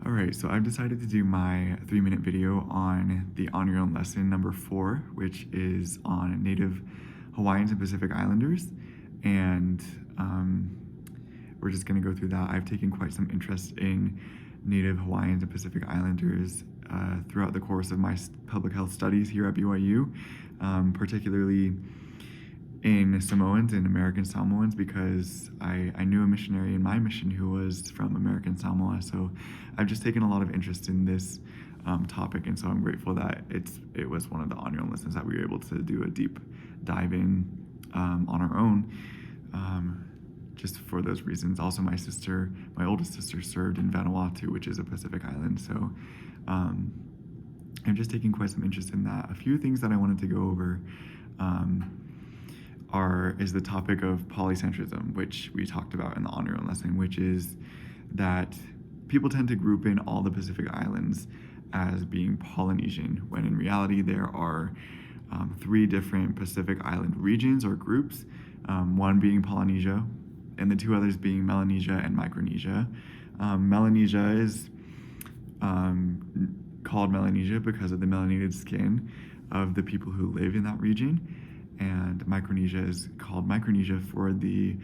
All right, so I've decided to do my 3-minute video on the On Your Own lesson number 4, which is on Native Hawaiians and Pacific Islanders. And we're just going to go through that. I've taken quite some interest in Native Hawaiians and Pacific Islanders throughout the course of my public health studies here at BYU, particularly in Samoans and American Samoans, because I knew a missionary in my mission who was from American Samoa. So I've just taken a lot of interest in this topic, and so I'm grateful that it was one of the on your own lessons that we were able to do a deep dive in on our own. Just for those reasons. Also, my oldest sister, served in Vanuatu, which is a Pacific island. So I'm just taking quite some interest in that. A few things that I wanted to go over is the topic of polycentrism, which we talked about in the On Your Own lesson, which is that people tend to group in all the Pacific Islands as being Polynesian, when in reality there are 3 different Pacific Island regions or groups, one being Polynesia, and the 2 others being Melanesia and Micronesia. Melanesia is called Melanesia because of the melanated skin of the people who live in that region, and Micronesia is called Micronesia for the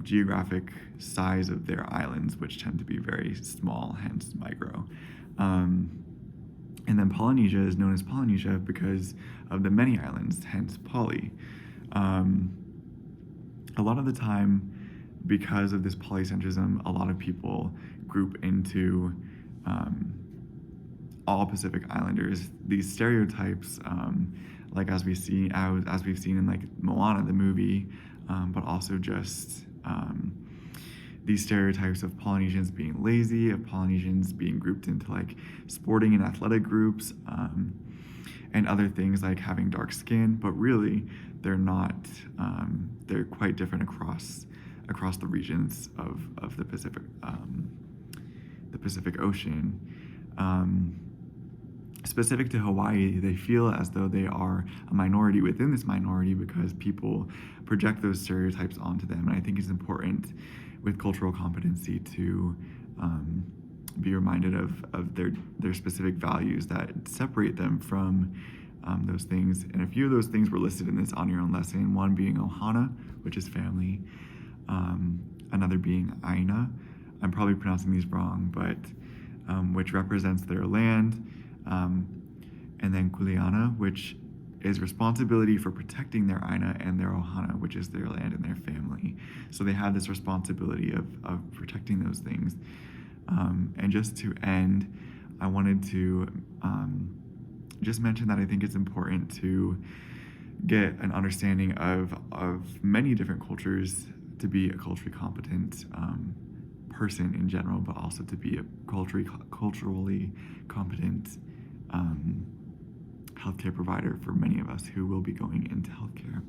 geographic size of their islands, which tend to be very small, hence micro. And then Polynesia is known as Polynesia because of the many islands, hence poly. A lot of the time, because of this polycentrism, a lot of people group into all Pacific Islanders. These stereotypes, like as we've seen in like Moana, the movie, but also just these stereotypes of Polynesians being lazy, of Polynesians being grouped into like sporting and athletic groups, and other things like having dark skin, but really they're not. They're quite different across the regions of the Pacific Ocean. Specific to Hawaii, they feel as though they are a minority within this minority because people project those stereotypes onto them. And I think it's important with cultural competency to be reminded of their specific values that separate them from those things. And a few of those things were listed in this On Your Own lesson, one being ohana, which is family, another being aina, I'm probably pronouncing these wrong, but which represents their land, and then kuleana, which is responsibility for protecting their aina, and their ohana, which is their land and their family. So they have this responsibility of protecting those things. And just to end, I wanted to just mention that I think it's important to get an understanding of many different cultures to be a culturally competent person in general, but also to be a culturally competent healthcare provider for many of us who will be going into healthcare.